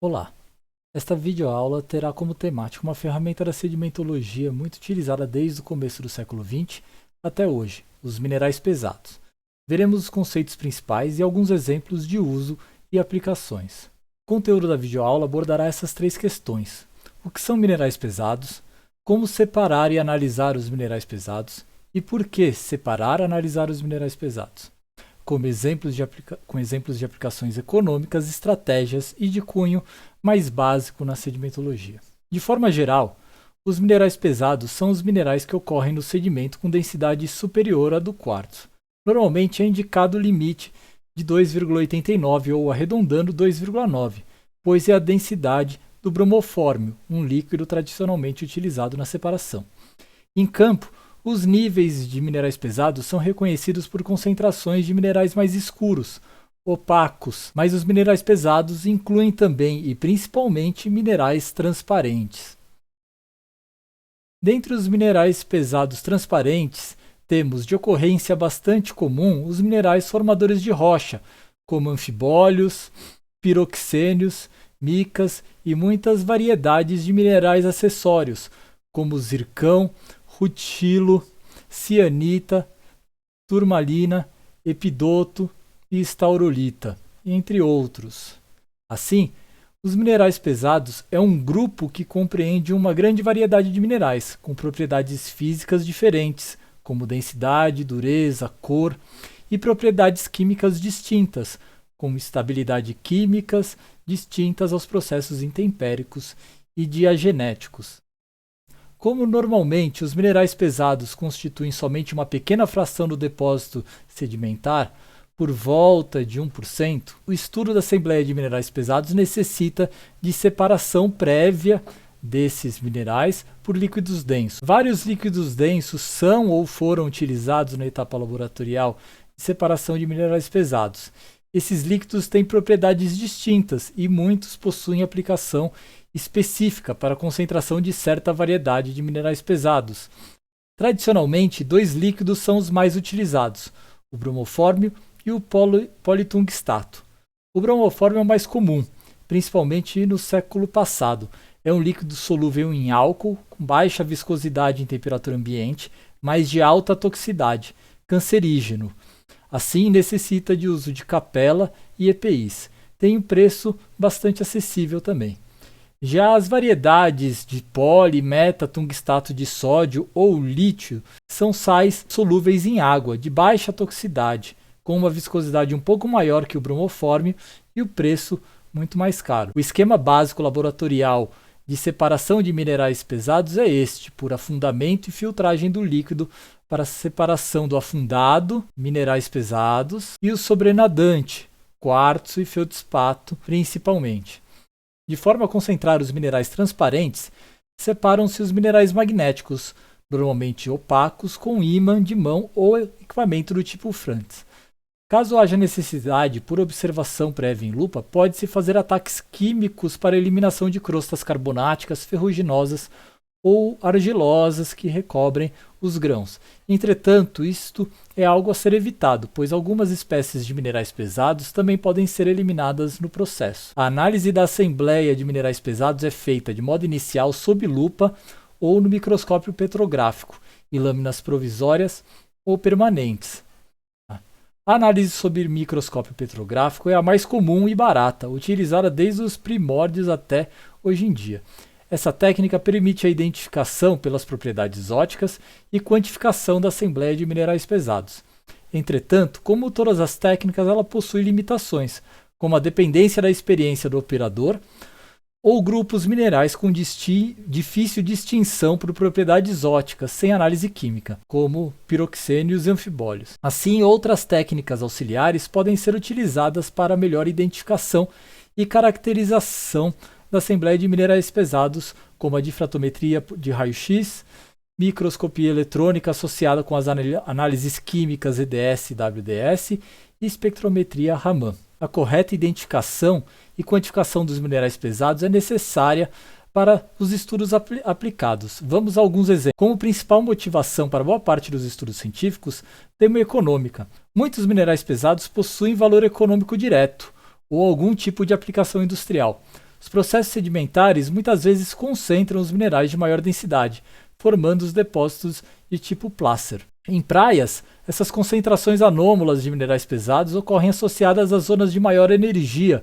Olá! Esta videoaula terá como temática uma ferramenta da sedimentologia muito utilizada desde o começo do século XX até hoje, os minerais pesados. Veremos os conceitos principais e alguns exemplos de uso e aplicações. O conteúdo da videoaula abordará essas três questões: o que são minerais pesados, como separar e analisar os minerais pesados e por que separar e analisar os minerais pesados, com exemplos de aplicações econômicas, estratégias e de cunho mais básico na sedimentologia. De forma geral, os minerais pesados são os minerais que ocorrem no sedimento com densidade superior à do quartzo. Normalmente é indicado o limite de 2,89 ou arredondando 2,9, pois é a densidade do bromofórmio, um líquido tradicionalmente utilizado na separação. Em campo, os níveis de minerais pesados são reconhecidos por concentrações de minerais mais escuros, opacos, mas os minerais pesados incluem também e principalmente minerais transparentes. Dentre os minerais pesados transparentes, temos de ocorrência bastante comum os minerais formadores de rocha, como anfibólios, piroxênios, micas e muitas variedades de minerais acessórios, como zircão, rutilo, cianita, turmalina, epidoto e estaurolita, entre outros. Assim, os minerais pesados é um grupo que compreende uma grande variedade de minerais, com propriedades físicas diferentes, como densidade, dureza, cor, e propriedades químicas distintas, como estabilidade químicas distintas aos processos intempéricos e diagenéticos. Como normalmente os minerais pesados constituem somente uma pequena fração do depósito sedimentar, por volta de 1%, o estudo da Assembleia de Minerais Pesados necessita de separação prévia desses minerais por líquidos densos. Vários líquidos densos são ou foram utilizados na etapa laboratorial de separação de minerais pesados. Esses líquidos têm propriedades distintas e muitos possuem aplicação específica para a concentração de certa variedade de minerais pesados. Tradicionalmente, dois líquidos são os mais utilizados, o bromofórmio e o politungstato. O bromofórmio é o mais comum, principalmente no século passado. É um líquido solúvel em álcool, com baixa viscosidade em temperatura ambiente, mas de alta toxicidade, cancerígeno. Assim, necessita de uso de capela e EPIs. Tem um preço bastante acessível também. Já as variedades de poli, meta, tungstato de sódio ou lítio são sais solúveis em água, de baixa toxicidade, com uma viscosidade um pouco maior que o bromofórmio e o preço muito mais caro. O esquema básico laboratorial de separação de minerais pesados é este, por afundamento e filtragem do líquido para a separação do afundado, minerais pesados, e o sobrenadante, quartzo e feldspato principalmente. De forma a concentrar os minerais transparentes, separam-se os minerais magnéticos, normalmente opacos, com ímã de mão ou equipamento do tipo Frantz. Caso haja necessidade, por observação prévia em lupa, pode-se fazer ataques químicos para eliminação de crostas carbonáticas, ferruginosas ou argilosas que recobrem os grãos. Entretanto, isto é algo a ser evitado, pois algumas espécies de minerais pesados também podem ser eliminadas no processo. A análise da assembleia de minerais pesados é feita de modo inicial sob lupa ou no microscópio petrográfico, em lâminas provisórias ou permanentes. A análise sob microscópio petrográfico é a mais comum e barata, utilizada desde os primórdios até hoje em dia. Essa técnica permite a identificação pelas propriedades ópticas e quantificação da assembleia de minerais pesados. Entretanto, como todas as técnicas, ela possui limitações, como a dependência da experiência do operador ou grupos minerais com difícil distinção por propriedades ópticas sem análise química, como piroxênios e anfibólios. Assim, outras técnicas auxiliares podem ser utilizadas para melhor identificação e caracterização da assembleia de minerais pesados, como a difratometria de raio-x, microscopia eletrônica associada com as análises químicas EDS e WDS e espectrometria Raman. A correta identificação e quantificação dos minerais pesados é necessária para os estudos aplicados. Vamos a alguns exemplos. Como principal motivação para boa parte dos estudos científicos, temos a econômica. Muitos minerais pesados possuem valor econômico direto ou algum tipo de aplicação industrial. Os processos sedimentares muitas vezes concentram os minerais de maior densidade, formando os depósitos de tipo placer. Em praias, essas concentrações anômalas de minerais pesados ocorrem associadas a zonas de maior energia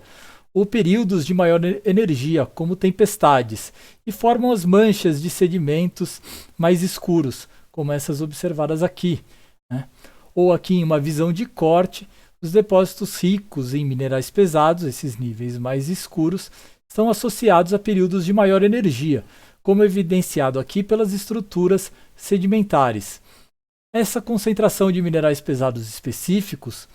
ou períodos de maior energia, como tempestades, e formam as manchas de sedimentos mais escuros, como essas observadas aqui, né? Ou aqui em uma visão de corte, os depósitos ricos em minerais pesados, esses níveis mais escuros, estão associados a períodos de maior energia, como evidenciado aqui pelas estruturas sedimentares. Essa concentração de minerais pesados específicos,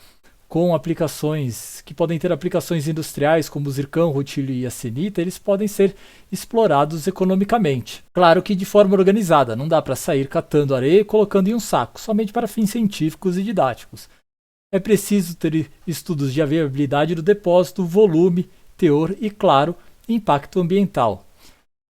com aplicações que podem ter aplicações industriais como o zircão, rutílio e a senita, eles podem ser explorados economicamente. Claro que de forma organizada, não dá para sair catando areia e colocando em um saco, somente para fins científicos e didáticos. É preciso ter estudos de viabilidade do depósito, volume, teor e, claro, impacto ambiental.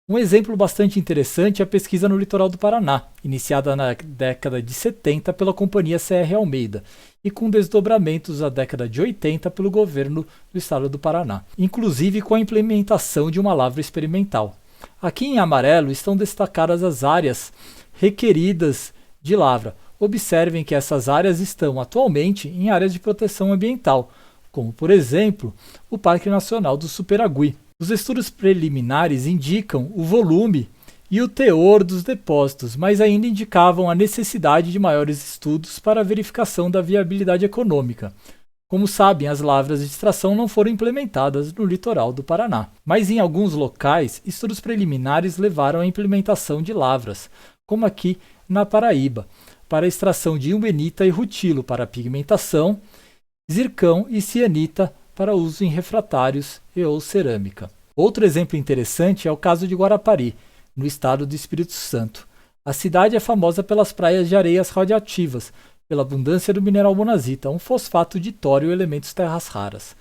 Um exemplo bastante interessante é a pesquisa no litoral do Paraná, iniciada na década de 70 pela companhia CR Almeida e com desdobramentos na década de 80 pelo governo do estado do Paraná, inclusive com a implementação de uma lavra experimental. Aqui em amarelo estão destacadas as áreas requeridas de lavra. Observem que essas áreas estão atualmente em áreas de proteção ambiental, como por exemplo o Parque Nacional do Superagui. Os estudos preliminares indicam o volume e o teor dos depósitos, mas ainda indicavam a necessidade de maiores estudos para a verificação da viabilidade econômica. Como sabem, as lavras de extração não foram implementadas no litoral do Paraná, mas em alguns locais, estudos preliminares levaram à implementação de lavras, como aqui na Paraíba, para a extração de ilmenita e rutilo para pigmentação, zircão e cianita para uso em refratários e ou cerâmica. Outro exemplo interessante é o caso de Guarapari, no estado do Espírito Santo. A cidade é famosa pelas praias de areias radioativas, pela abundância do mineral monazita, um fosfato de tório e elementos terras raras.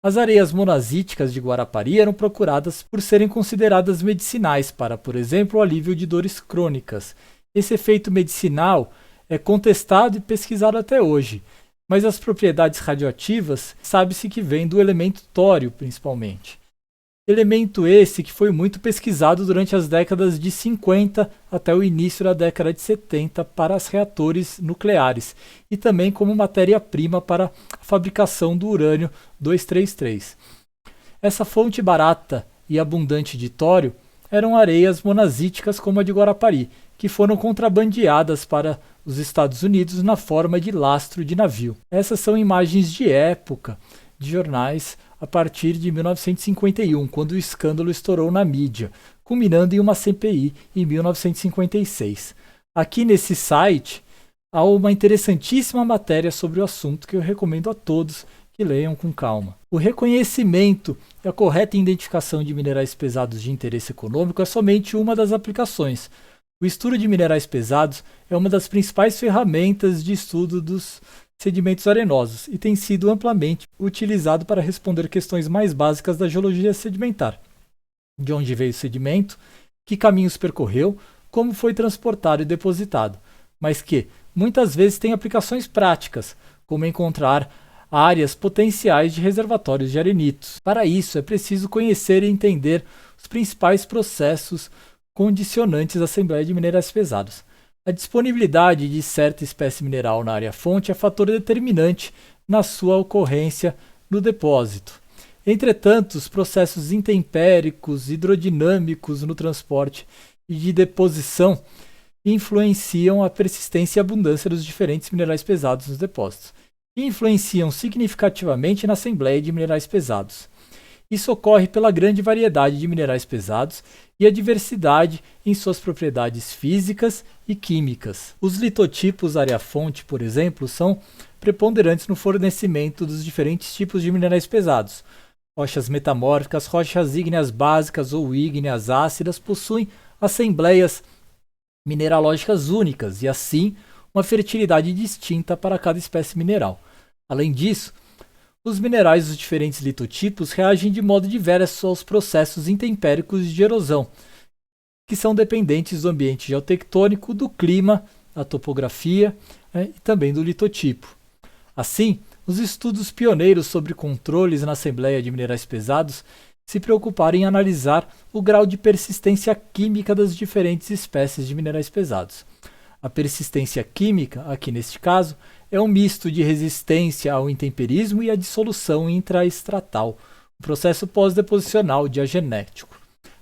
As areias monazíticas de Guarapari eram procuradas por serem consideradas medicinais para, por exemplo, o alívio de dores crônicas. Esse efeito medicinal é contestado e pesquisado até hoje, mas as propriedades radioativas sabe-se que vêm do elemento tório, principalmente. Elemento esse que foi muito pesquisado durante as décadas de 50 até o início da década de 70 para os reatores nucleares e também como matéria-prima para a fabricação do urânio 233. Essa fonte barata e abundante de tório eram areias monazíticas como a de Guarapari, que foram contrabandeadas para os Estados Unidos na forma de lastro de navio. Essas são imagens de época de jornais a partir de 1951, quando o escândalo estourou na mídia, culminando em uma CPI em 1956. Aqui nesse site há uma interessantíssima matéria sobre o assunto que eu recomendo a todos que leiam com calma. O reconhecimento e a correta identificação de minerais pesados de interesse econômico é somente uma das aplicações. O estudo de minerais pesados é uma das principais ferramentas de estudo dos sedimentos arenosos e tem sido amplamente utilizado para responder questões mais básicas da geologia sedimentar. De onde veio o sedimento, que caminhos percorreu, como foi transportado e depositado, mas que muitas vezes tem aplicações práticas, como encontrar áreas potenciais de reservatórios de arenitos. Para isso, é preciso conhecer e entender os principais processos condicionantes da assembleia de minerais pesados. A disponibilidade de certa espécie mineral na área-fonte é fator determinante na sua ocorrência no depósito. Entretanto, os processos intempéricos, hidrodinâmicos no transporte e de deposição influenciam a persistência e abundância dos diferentes minerais pesados nos depósitos e influenciam significativamente na assembleia de minerais pesados. Isso ocorre pela grande variedade de minerais pesados e a diversidade em suas propriedades físicas e químicas. Os litotipos área-fonte, por exemplo, são preponderantes no fornecimento dos diferentes tipos de minerais pesados. Rochas metamórficas, rochas ígneas básicas ou ígneas ácidas possuem assembleias mineralógicas únicas e, assim, uma fertilidade distinta para cada espécie mineral. Além disso, os minerais dos diferentes litotipos reagem de modo diverso aos processos intempéricos de erosão, que são dependentes do ambiente geotectônico, do clima, da topografia, e também do litotipo. Assim, os estudos pioneiros sobre controles na assembleia de minerais pesados se preocuparam em analisar o grau de persistência química das diferentes espécies de minerais pesados. A persistência química, aqui neste caso, é um misto de resistência ao intemperismo e à dissolução intraestratal, um processo pós-deposicional diagenético.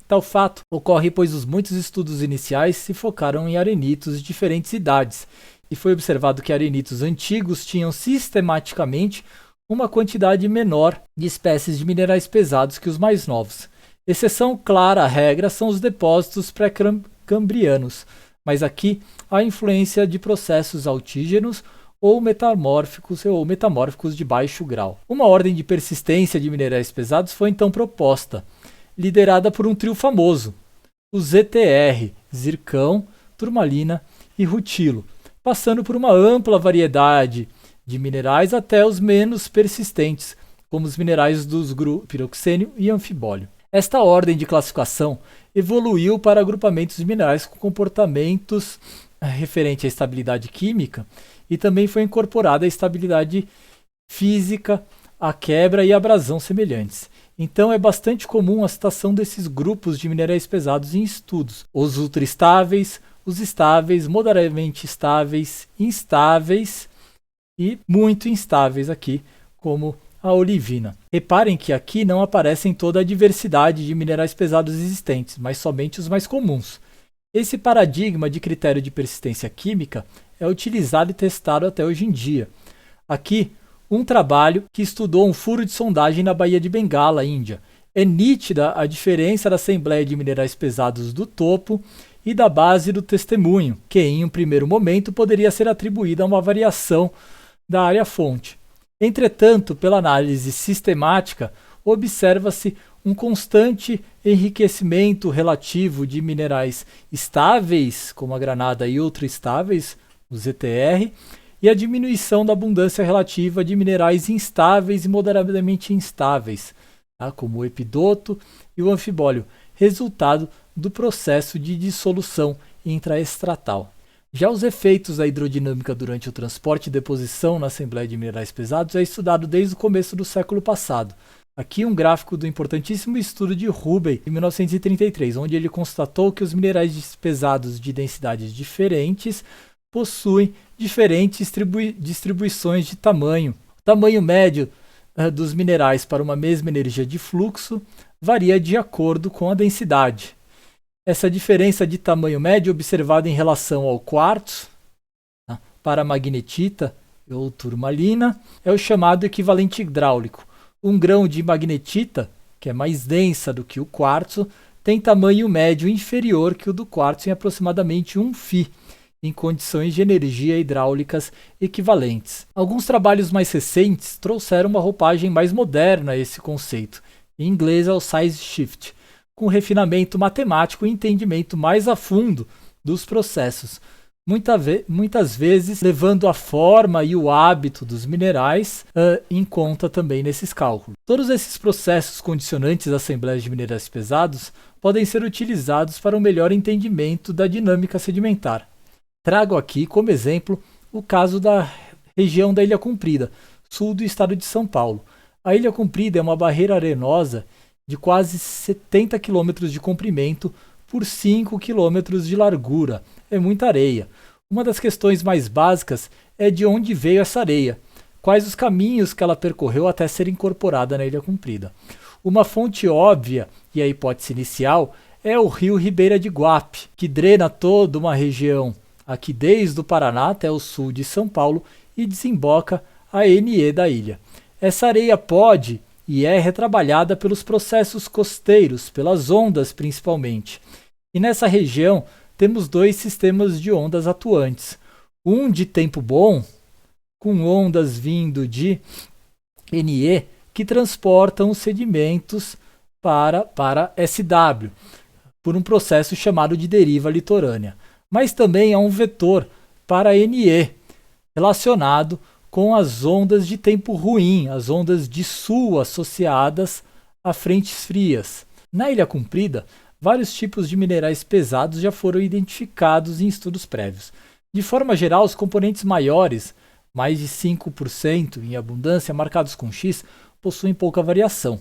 Tal fato ocorre pois os muitos estudos iniciais se focaram em arenitos de diferentes idades, e foi observado que arenitos antigos tinham sistematicamente uma quantidade menor de espécies de minerais pesados que os mais novos. Exceção clara à regra são os depósitos pré-cambrianos, mas aqui há influência de processos altígenos ou metamórficos de baixo grau. Uma ordem de persistência de minerais pesados foi então proposta, liderada por um trio famoso, o ZTR, zircão, turmalina e rutilo, passando por uma ampla variedade de minerais até os menos persistentes, como os minerais dos grupos piroxênio e anfibólio. Esta ordem de classificação evoluiu para agrupamentos de minerais com comportamentos referente à estabilidade química e também foi incorporada a estabilidade física, a quebra e a abrasão semelhantes. Então é bastante comum a citação desses grupos de minerais pesados em estudos: os ultraestáveis, os estáveis, moderadamente estáveis, instáveis e muito instáveis aqui, como a olivina. Reparem que aqui não aparecem toda a diversidade de minerais pesados existentes, mas somente os mais comuns. Esse paradigma de critério de persistência química é utilizado e testado até hoje em dia. Aqui, um trabalho que estudou um furo de sondagem na Baía de Bengala, Índia. É nítida a diferença da assembleia de minerais pesados do topo e da base do testemunho, que em um primeiro momento poderia ser atribuída a uma variação da área-fonte. Entretanto, pela análise sistemática, observa-se um constante enriquecimento relativo de minerais estáveis, como a granada, e ultraestáveis, o ZTR, e a diminuição da abundância relativa de minerais instáveis e moderadamente instáveis, como o epidoto e o anfibólio, resultado do processo de dissolução intraestratal. Já os efeitos da hidrodinâmica durante o transporte e deposição na assembleia de minerais pesados é estudado desde o começo do século passado. Aqui um gráfico do importantíssimo estudo de Ruben, em 1933, onde ele constatou que os minerais pesados de densidades diferentes possuem diferentes distribuições de tamanho. O tamanho médio dos minerais para uma mesma energia de fluxo varia de acordo com a densidade. Essa diferença de tamanho médio observada em relação ao quartzo, para a magnetita ou turmalina, é o chamado equivalente hidráulico. Um grão de magnetita, que é mais densa do que o quartzo, tem tamanho médio inferior que o do quartzo em aproximadamente 1 φ, em condições de energia hidráulicas equivalentes. Alguns trabalhos mais recentes trouxeram uma roupagem mais moderna a esse conceito. Em inglês é o size shift, com refinamento matemático e entendimento mais a fundo dos processos, muitas vezes levando a forma e o hábito dos minerais em conta também nesses cálculos. Todos esses processos condicionantes da assembleia de minerais pesados podem ser utilizados para um melhor entendimento da dinâmica sedimentar. Trago aqui como exemplo o caso da região da Ilha Comprida, sul do estado de São Paulo. A Ilha Comprida é uma barreira arenosa de quase 70 km de comprimento por 5 km de largura. É muita areia. Uma das questões mais básicas é de onde veio essa areia, quais os caminhos que ela percorreu até ser incorporada na Ilha Comprida. Uma fonte óbvia, e a hipótese inicial, é o rio Ribeira de Guape, que drena toda uma região, aqui desde o Paraná até o sul de São Paulo, e desemboca a NE da ilha. Essa areia pode e é retrabalhada pelos processos costeiros, pelas ondas principalmente. E nessa região temos 2 sistemas de ondas atuantes. Um de tempo bom, com ondas vindo de NE, que transportam os sedimentos para SW, por um processo chamado de deriva litorânea. Mas também há um vetor para NE, relacionado com as ondas de tempo ruim, as ondas de sul associadas a frentes frias. Na Ilha Comprida, vários tipos de minerais pesados já foram identificados em estudos prévios. De forma geral, os componentes maiores, mais de 5% em abundância, marcados com X, possuem pouca variação.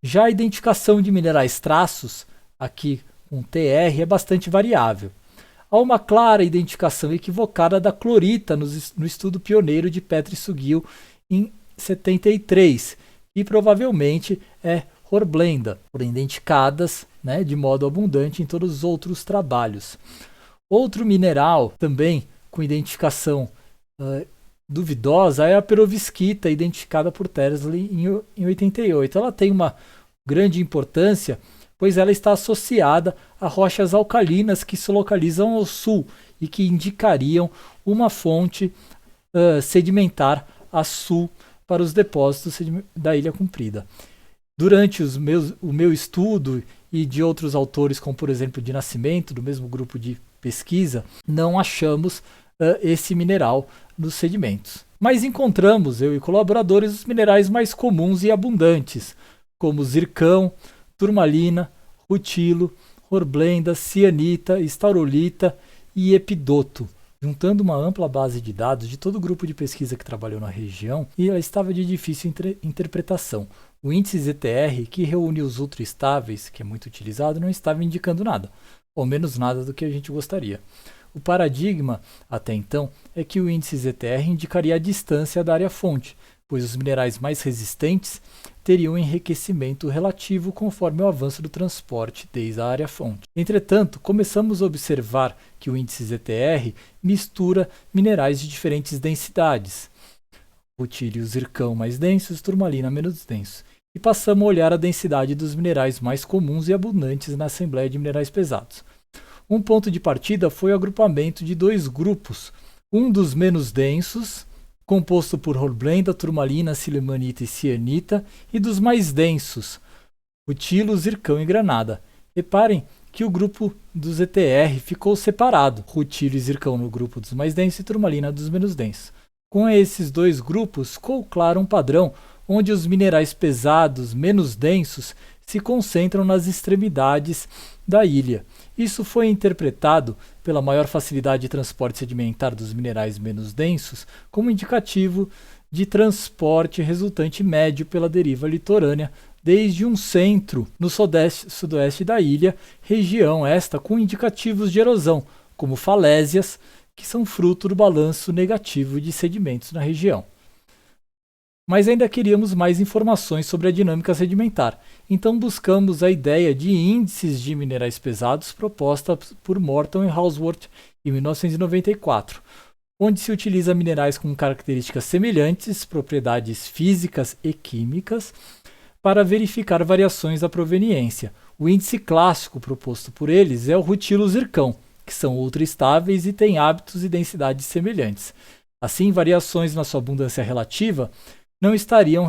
Já a identificação de minerais traços, aqui com TR, é bastante variável. Há uma clara identificação equivocada da clorita no estudo pioneiro de Petri Sugil em 73, e provavelmente é horblenda, porém identificadas, né, de modo abundante em todos os outros trabalhos. Outro mineral também com identificação duvidosa é a perovskita, identificada por Tersly em 88. Ela tem uma grande importância, pois ela está associada a rochas alcalinas que se localizam ao sul e que indicariam uma fonte sedimentar a sul para os depósitos da Ilha Comprida. Durante o meu estudo e de outros autores, como por exemplo de Nascimento, do mesmo grupo de pesquisa, não achamos esse mineral nos sedimentos. Mas encontramos, eu e colaboradores, os minerais mais comuns e abundantes, como zircão, turmalina, rutilo, horblenda, cianita, estaurolita e epidoto, juntando uma ampla base de dados de todo o grupo de pesquisa que trabalhou na região, e ela estava de difícil interpretação. O índice ZTR, que reúne os ultraestáveis, que é muito utilizado, não estava indicando nada, ou menos nada do que a gente gostaria. O paradigma, até então, é que o índice ZTR indicaria a distância da área-fonte, pois os minerais mais resistentes teriam enriquecimento relativo conforme o avanço do transporte desde a área-fonte. Entretanto, começamos a observar que o índice ZTR mistura minerais de diferentes densidades, rutílio e zircão mais densos, turmalina menos densos, e passamos a olhar a densidade dos minerais mais comuns e abundantes na Assembleia de Minerais Pesados. Um ponto de partida foi o agrupamento de dois grupos, um dos menos densos, composto por horblenda, turmalina, silimanita e cianita, e dos mais densos, rutilo, zircão e granada. Reparem que o grupo do ZTR ficou separado, rutilo e zircão no grupo dos mais densos e turmalina dos menos densos. Com esses dois grupos, ficou claro um padrão onde os minerais pesados menos densos se concentram nas extremidades da ilha. Isso foi interpretado pela maior facilidade de transporte sedimentar dos minerais menos densos como indicativo de transporte resultante médio pela deriva litorânea desde um centro no sudoeste da ilha, região esta com indicativos de erosão, como falésias, que são fruto do balanço negativo de sedimentos na região. Mas ainda queríamos mais informações sobre a dinâmica sedimentar, então buscamos a ideia de índices de minerais pesados proposta por Morton e Hausworth em 1994, onde se utiliza minerais com características semelhantes, propriedades físicas e químicas, para verificar variações da proveniência. O índice clássico proposto por eles é o rutilo-zircão, que são ultraestáveis e têm hábitos e densidades semelhantes. Assim, variações na sua abundância relativa não estariam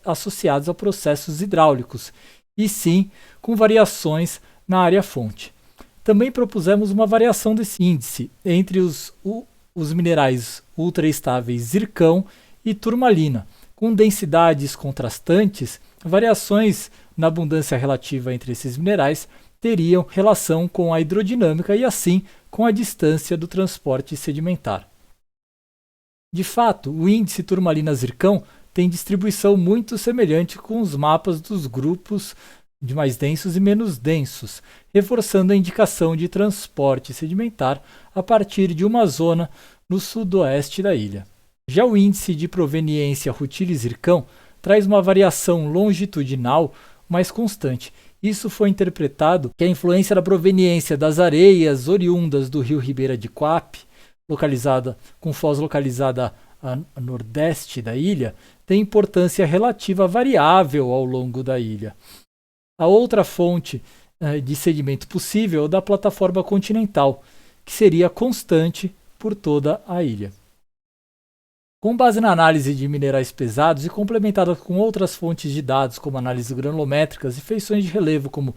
associados a processos hidráulicos, e sim com variações na área-fonte. Também propusemos uma variação desse índice entre os minerais ultraestáveis zircão e turmalina. Com densidades contrastantes, variações na abundância relativa entre esses minerais teriam relação com a hidrodinâmica e, assim, com a distância do transporte sedimentar. De fato, o índice turmalina-zircão tem distribuição muito semelhante com os mapas dos grupos de mais densos e menos densos, reforçando a indicação de transporte sedimentar a partir de uma zona no sudoeste da ilha. Já o índice de proveniência rutilo-zircão traz uma variação longitudinal mais constante. Isso foi interpretado que a influência da proveniência das areias oriundas do rio Ribeira de Coape, com foz localizada a nordeste da ilha, tem importância relativa variável ao longo da ilha. A outra fonte de sedimento possível é o da plataforma continental, que seria constante por toda a ilha. Com base na análise de minerais pesados e complementada com outras fontes de dados, como análises granulométricas e feições de relevo, como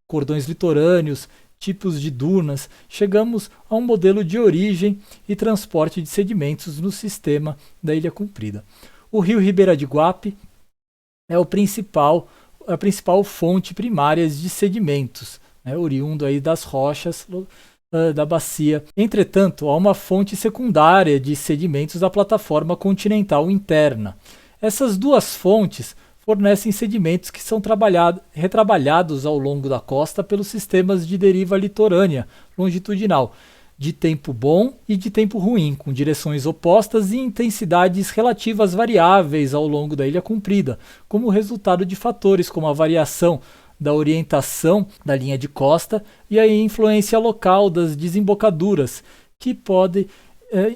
cordões litorâneos, tipos de dunas, chegamos a um modelo de origem e transporte de sedimentos no sistema da Ilha Comprida. O rio Ribeira de Guape é a principal fonte primária de sedimentos, oriundo aí das rochas da bacia. Entretanto, há uma fonte secundária de sedimentos da plataforma continental interna. Essas duas fontes fornecem sedimentos que são retrabalhados ao longo da costa pelos sistemas de deriva litorânea longitudinal, de tempo bom e de tempo ruim, com direções opostas e intensidades relativas variáveis ao longo da ilha comprida, como resultado de fatores como a variação da orientação da linha de costa e a influência local das desembocaduras, que podem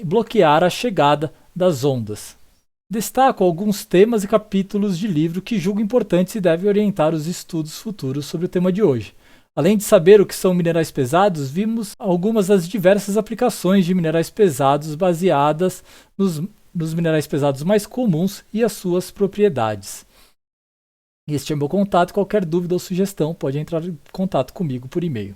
bloquear a chegada das ondas. Destaco alguns temas e capítulos de livro que julgo importantes e devem orientar os estudos futuros sobre o tema de hoje. Além de saber o que são minerais pesados, vimos algumas das diversas aplicações de minerais pesados baseadas nos minerais pesados mais comuns e as suas propriedades. Este é o meu contato. Qualquer dúvida ou sugestão pode entrar em contato comigo por e-mail.